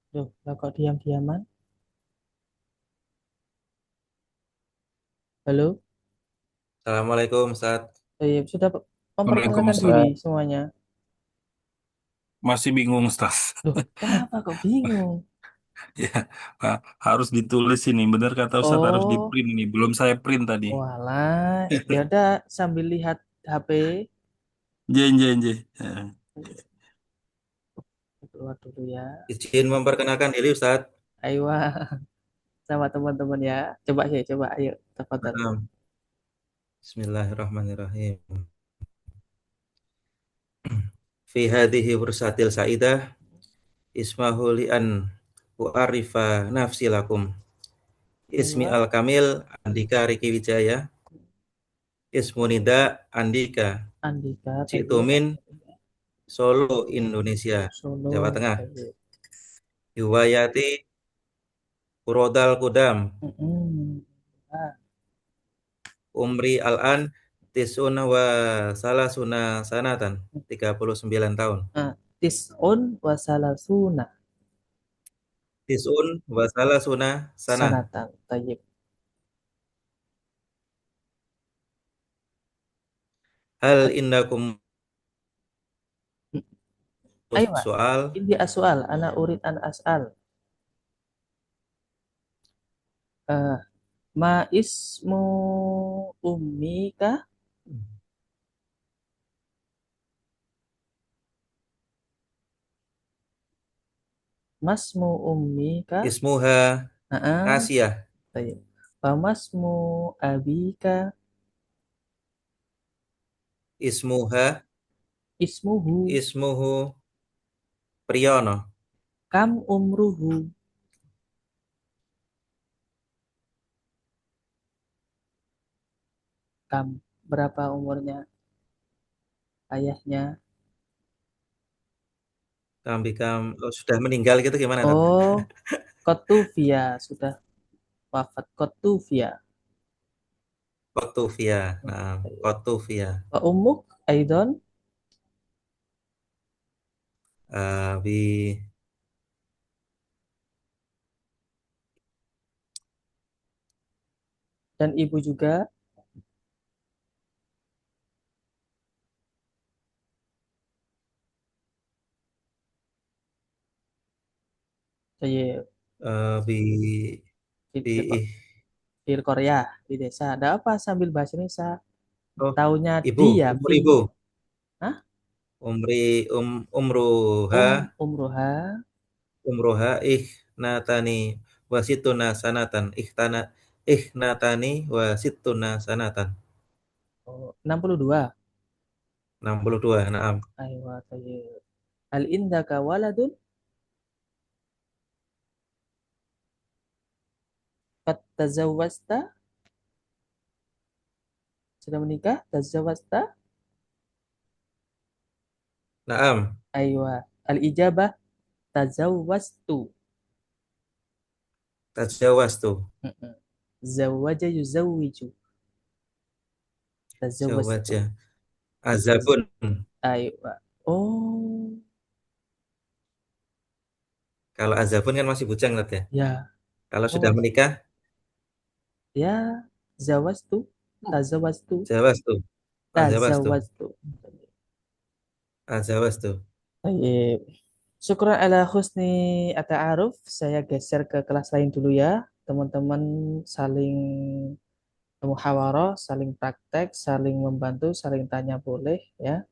Speaker 3: Loh, lah kok diam-diaman? Halo?
Speaker 6: Assalamualaikum, Ustaz.
Speaker 3: Sudah memperkenalkan
Speaker 5: Waalaikumsalam.
Speaker 3: diri semuanya.
Speaker 5: Masih bingung, Ustaz.
Speaker 3: Loh, kenapa kok bingung?
Speaker 5: Ya, Pak, harus ditulis ini. Benar kata Ustaz, harus di
Speaker 3: Oh,
Speaker 5: print ini. Belum saya print tadi.
Speaker 3: walah. Ya udah sambil lihat HP,
Speaker 5: Jen, jen, jen. Ya.
Speaker 3: keluar dulu ya.
Speaker 6: Izin memperkenalkan diri, Ustaz.
Speaker 3: Ayo, sama teman-teman ya. Coba sih, coba. Ayo, tafadhal.
Speaker 6: Naam. Bismillahirrahmanirrahim. Fi hadhihi fursatil sa'idah ismahu li an u'arifa nafsi lakum. Ismi
Speaker 3: Ayo,
Speaker 6: al-kamil Andika Riki Wijaya. Ismunida Andika.
Speaker 3: Andika, tayyib.
Speaker 6: Citumin Solo, Indonesia,
Speaker 3: Solo,
Speaker 6: Jawa Tengah.
Speaker 3: tayyib.
Speaker 6: Hiwayati Urodal Kudam.
Speaker 3: Ah,
Speaker 6: Umri Al-an Tisuna wa Salasuna Sanatan. 39 tahun.
Speaker 3: Tis'un wa salasuna
Speaker 6: Tisun wa Salasuna Sanah.
Speaker 3: sanatan, tayyib.
Speaker 6: Hal indakum
Speaker 3: Ayo, Pak.
Speaker 6: soal.
Speaker 3: Ini soal. Ana urid an as'al. Eh, ma ismu ummika? Masmu ummika?
Speaker 6: Ismuha Asiyah.
Speaker 3: Tayyib. Famasmu abika?
Speaker 6: Ismuha
Speaker 3: Ismuhu.
Speaker 6: Priyono.
Speaker 3: Kam umruhu? Berapa umurnya ayahnya?
Speaker 6: Kam bikam sudah meninggal gitu gimana, Tat?
Speaker 3: Oh, Kotuvia sudah wafat. Kotuvia.
Speaker 6: Kotuvia. Nah, Kotuvia.
Speaker 3: Wa ummuk Aidon.
Speaker 6: Bi
Speaker 3: Dan ibu juga. Saya
Speaker 6: bi
Speaker 3: di,
Speaker 6: bi ih.
Speaker 3: di Korea, di desa. Ada apa sambil bahasa Indonesia?
Speaker 6: Oh,
Speaker 3: Taunya
Speaker 6: ibu,
Speaker 3: dia,
Speaker 6: umur
Speaker 3: Vi.
Speaker 6: ibu.
Speaker 3: Hah?
Speaker 6: Umruha
Speaker 3: Umruha.
Speaker 6: umruha natani wasituna sanatan natani wasituna sanatan.
Speaker 3: Oh, 62.
Speaker 6: 62. Naam.
Speaker 3: Aywa, tayyib. Hal indaka waladun? Qad tazawwasta? Sudah menikah? Tazawwasta?
Speaker 6: Naam.
Speaker 3: Aywa. Al-ijabah tazawwastu.
Speaker 6: Tajawastu.
Speaker 3: Zawwaja yuzawwiju. Tazawwastu.
Speaker 6: Zawaja. Azabun.
Speaker 3: Aywa. Oh,
Speaker 6: Kalau azabun kan masih bujang, Tat, ya.
Speaker 3: ya.
Speaker 6: Kalau
Speaker 3: Oh,
Speaker 6: sudah menikah,
Speaker 3: ya. Zawastu. Tazawwastu.
Speaker 6: zawastu. Azawastu.
Speaker 3: Tazawwastu.
Speaker 6: Azawastu.
Speaker 3: Baik. Syukran ala husni ata'aruf. Saya geser ke kelas lain dulu ya. Teman-teman saling muhawarah, saling praktek, saling membantu, saling tanya boleh ya.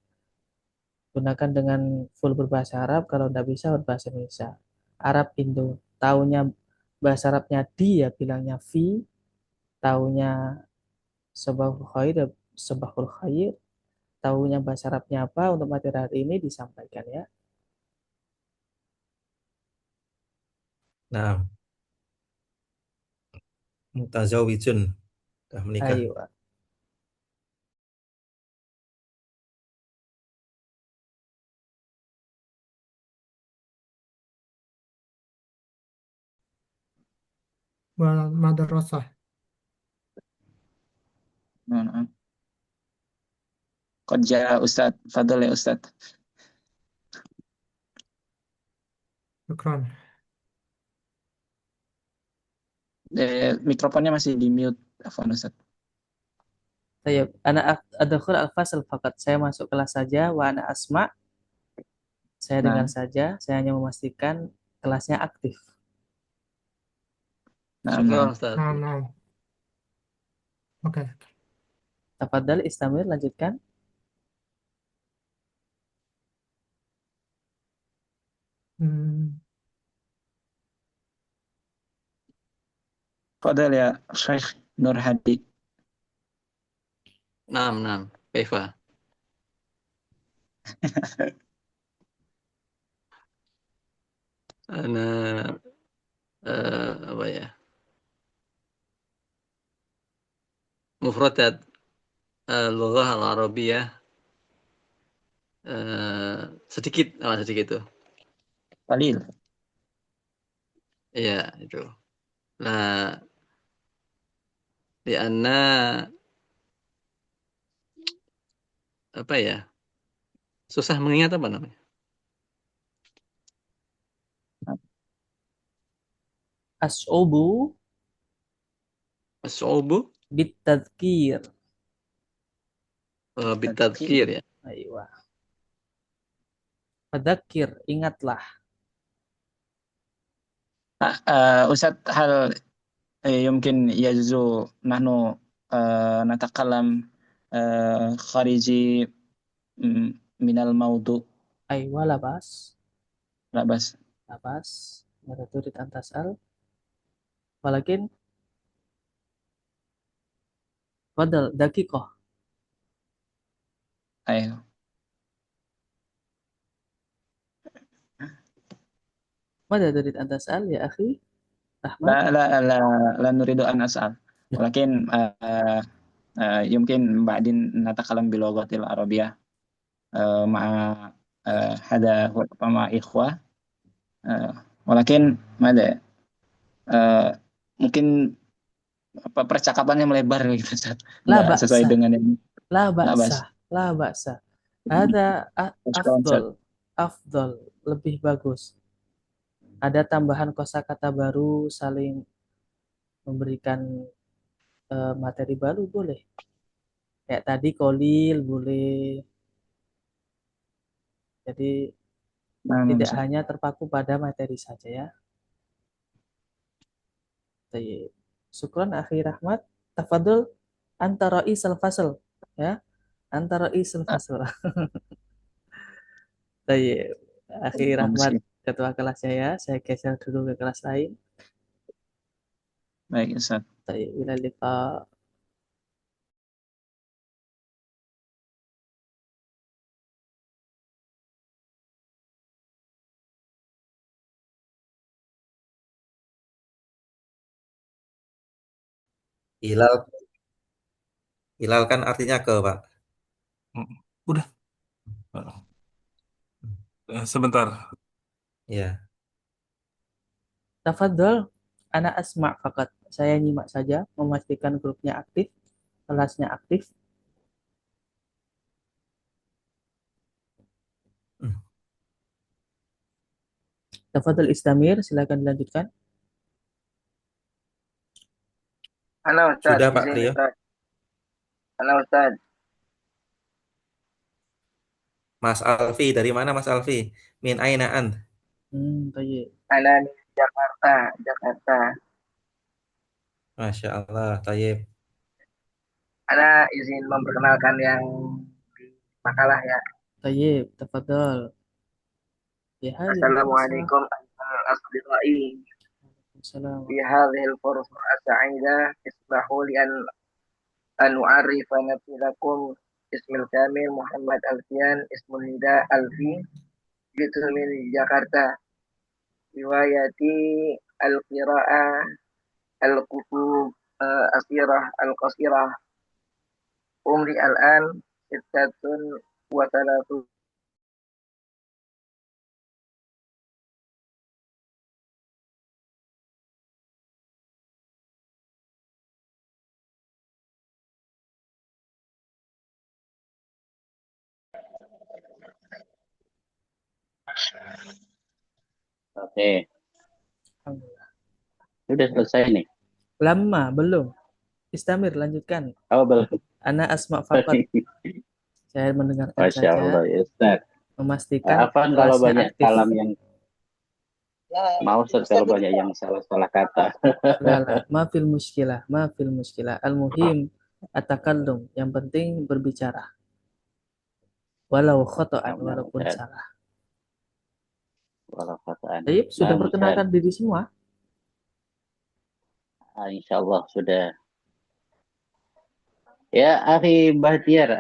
Speaker 3: Gunakan dengan full berbahasa Arab. Kalau tidak bisa berbahasa Indonesia. Arab Indo. Taunya bahasa Arabnya di ya bilangnya fi. Taunya sabahul khair, sabahul khair. Taunya bahasa Arabnya apa untuk materi hari ini disampaikan ya.
Speaker 6: Naam. Mutazawijun. Sudah menikah.
Speaker 3: Ayo.
Speaker 14: Madrasah.
Speaker 15: نعم قد جاء أستاذ تفضل يا أستاذ
Speaker 14: Syukran.
Speaker 15: mikrofonnya masih di mute Afwan Ustaz.
Speaker 3: Saya anak adkhul al-fasl faqat. Saya masuk kelas saja wa ana asma. Saya dengar
Speaker 15: Nah,
Speaker 3: saja, saya hanya memastikan kelasnya aktif.
Speaker 15: nah,
Speaker 11: Syukran,
Speaker 15: nah.
Speaker 11: Ustaz.
Speaker 14: Nah. Oke.
Speaker 3: Tafadhal istamir, lanjutkan.
Speaker 15: تفضل يا شيخ نور هادي.
Speaker 11: نعم كيف أنا apa ya mufradat lughah al-arabiyah sedikit tuh.
Speaker 15: Qalil.
Speaker 11: Iya, itu. Nah, lianna apa ya? Susah mengingat apa namanya?
Speaker 3: As'ubu
Speaker 11: As-su'ubu
Speaker 3: bitadhkir.
Speaker 11: bitadhkir ya.
Speaker 3: Aywa. Fadzakir, ingatlah.
Speaker 15: Ustaz hal يمكن يجوز نحن نتكلم خارجي من الموضوع.
Speaker 3: Aywa, labas.
Speaker 15: لا بس.
Speaker 3: Labas. Mada turid an tas'al. Walakin fadal daqiqah.
Speaker 15: أيوه.
Speaker 3: Mada turid an tas'al ya akhi? Rahmat.
Speaker 15: لا نريد أن أسأل ولكن يمكن بعدين نتكلم باللغة العربية مع هذا مع إخوة ولكن ماذا mungkin percakapannya melebar gitu Ustaz.
Speaker 3: La
Speaker 15: Nggak sesuai
Speaker 3: ba'sa.
Speaker 15: dengan yang
Speaker 3: La
Speaker 15: nggak
Speaker 3: ba'sa. La ba'sa. Ada afdol, lebih bagus. Ada tambahan kosakata baru, saling memberikan materi baru boleh. Kayak tadi kolil boleh. Jadi tidak hanya terpaku pada materi saja ya. Baik. Syukran akhi Rahmat. Tafadhol antara isal fasal ya. Antara isal fasal. Baik. Akhi Rahmat ketua kelas saya geser dulu ke kelas lain.
Speaker 15: Baik Ustaz.
Speaker 3: Baik, ila liqa.
Speaker 6: Hilal kan artinya ke, Pak.
Speaker 5: Udah. Sebentar.
Speaker 6: Ya.
Speaker 3: Tafadhol, ana asma' fakat. Saya nyimak saja, memastikan grupnya aktif, kelasnya aktif. Tafadhol istamir, silakan dilanjutkan.
Speaker 16: Halo Ustaz.
Speaker 6: Sudah Pak Rio.
Speaker 16: Halo Ustaz.
Speaker 6: Mas Alfi, dari mana Mas Alfi? Min aina ant?
Speaker 3: Baik.
Speaker 16: Ana di Jakarta.
Speaker 6: Masya Allah, tayyib.
Speaker 16: Ana izin memperkenalkan yang makalah ya.
Speaker 3: Tayyib, tafadhol.
Speaker 16: Assalamualaikum asdiqai. Fi hadhihi al-fursa as-sa'idah ismahu li an u'arrifa nafsi lakum ismil kamil Muhammad Alfian ismul nida Alfi jitu min Jakarta riwayati al-qira'ah al-kutub asirah al-qasirah umri al-an sittatun wa thalathun.
Speaker 2: Oke. Sudah selesai nih.
Speaker 3: Lama belum. Istamir lanjutkan.
Speaker 2: Oh belum.
Speaker 3: Ana asma' fakat. Saya mendengarkan
Speaker 2: Masya
Speaker 3: saja.
Speaker 2: Allah, ya Ustaz.
Speaker 3: Memastikan
Speaker 2: Apaan kalau banyak
Speaker 3: aktif.
Speaker 2: kalam yang mau Ustaz kalau banyak yang salah kata.
Speaker 3: Maafil muskilah. Al-muhim atakallum. Yang penting berbicara. Walau khata'an, walaupun salah.
Speaker 2: Walau khata'an.
Speaker 3: Baik, sudah perkenalkan diri semua?
Speaker 2: Insya Allah sudah. Ya, Akhi Bahtiar.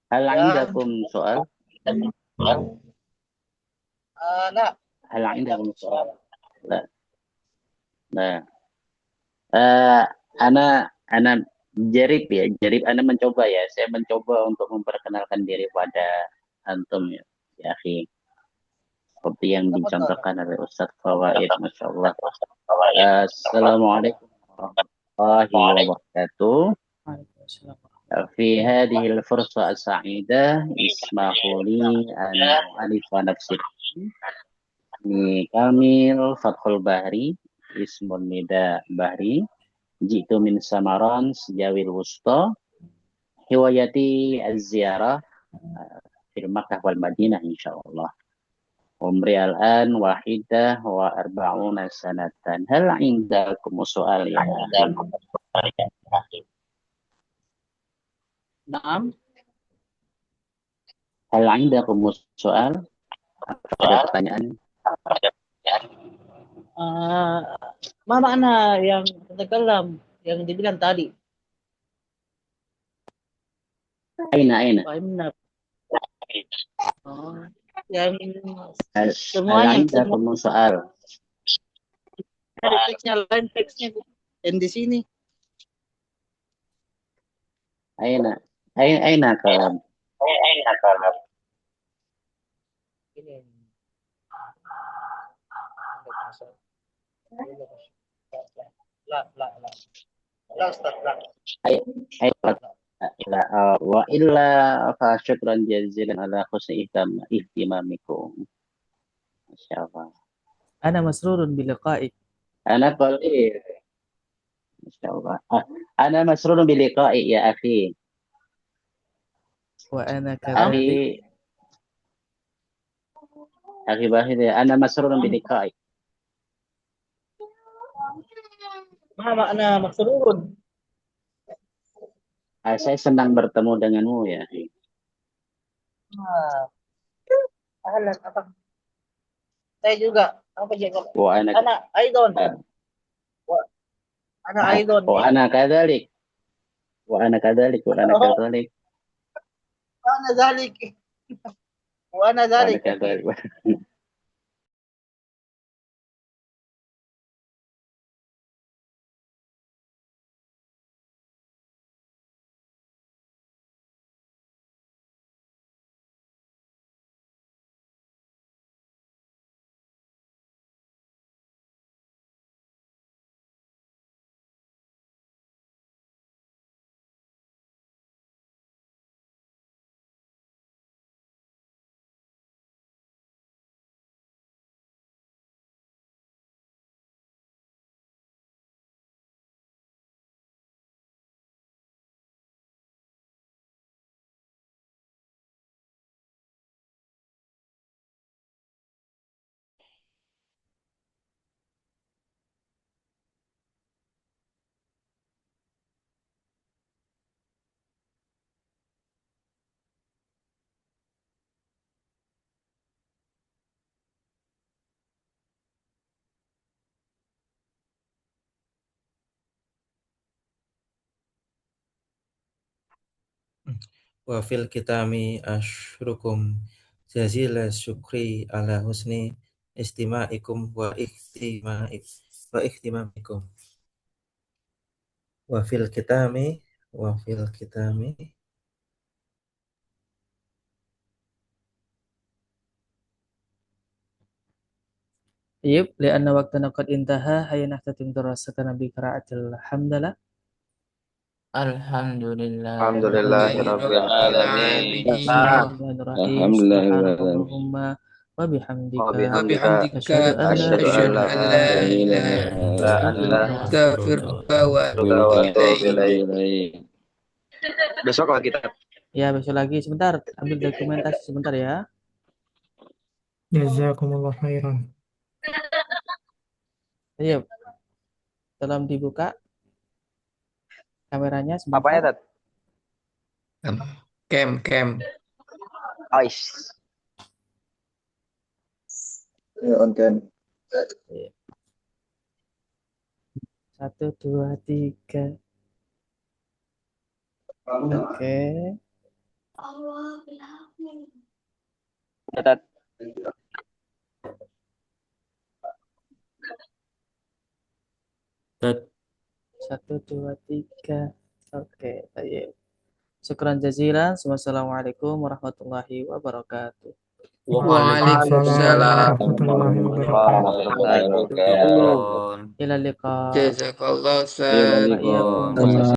Speaker 2: Hal indakum soal? Hal indakum soal? Nah. Ana jarib ana mencoba ya. Saya mencoba untuk memperkenalkan diri pada antum ya, akhi. Seperti yang dicontohkan oleh Ustaz Fawaid, Masya Allah. Assalamualaikum warahmatullahi wabarakatuh. Fi hadhihi al-fursa as-sa'idah ismahu li an alifa nafsi. Ni Kamil Fathul Bahri, ismun nida Bahri. Jitu min Samaran sejawil wusta. Hiwayati az-ziyarah fil Makkah wal Madinah insyaallah. Umri al-an wahidah wa arba'una sanatan. Hal indakum soal ya?
Speaker 9: Naam.
Speaker 2: Hal indakum soal? Ada pertanyaan?
Speaker 9: Ma makna yang tatakallam yang dibilang tadi?
Speaker 2: Aina.
Speaker 9: Yang
Speaker 2: semuanya. Hal indakum soal?
Speaker 9: Ada teksnya, lain teksnya. N di sini.
Speaker 2: Aina kalam.
Speaker 9: Ini. La Ustaz, la.
Speaker 2: Wa illa fa syukran jazilan ala husni ihtimamikum. Masyaallah.
Speaker 3: Ana masrurun biliqa'ik.
Speaker 2: Ana qalil. Masyaallah. Ana masrurun biliqa'i ya akhi.
Speaker 3: Wa ana kadzalik.
Speaker 2: Akhi Bahid, ana masrurun biliqa'i.
Speaker 9: Ma makna masrurun?
Speaker 2: Saya senang bertemu denganmu ya akhi.
Speaker 9: Ahlan, apa? Saya juga. Apa jaga?
Speaker 2: Wa ana
Speaker 9: Aidon. Ana Aidon.
Speaker 2: Wa ana kadzalik. Wa ana kadzalik. Wa ana kadzalik.
Speaker 9: Ana dzalik. Wa ana dzalik.
Speaker 6: Wa fil kitami asyurukum jazila syukri ala husni istima'ikum wa ihtimamikum. Wa fil kitami
Speaker 3: Yep, lianna waqtana qad intaha hayya nahtatim dirasatana bi qira'atil hamdalah.
Speaker 13: Alhamdulillahirabbil alamin.
Speaker 3: Bismillahirrahmanirrahim. Subhanakallahumma wa bihamdika asyhadu an la ilaha illa anta astaghfiruka wa atubu ilaik.
Speaker 13: Besok kalau kita
Speaker 3: Ya, besok lagi sebentar. Ambil dokumentasi sebentar ya.
Speaker 14: Jazakumullah khairan.
Speaker 3: Ayo. Tolong dibuka kameranya sebentar.
Speaker 13: apa ya, Tat?
Speaker 11: Cam.
Speaker 13: Ais. Ya, on cam.
Speaker 3: 1, 2, 3. Oke.
Speaker 13: Tat.
Speaker 3: Tat. 1, 2, 3. Oke, baik. Syukran jazilan. Wassalamualaikum warahmatullahi wabarakatuh.
Speaker 11: Waalaikumsalam
Speaker 14: warahmatullahi wabarakatuh.
Speaker 3: Ila liqa.
Speaker 11: Jazakallah khair.
Speaker 3: Wa iyyakum.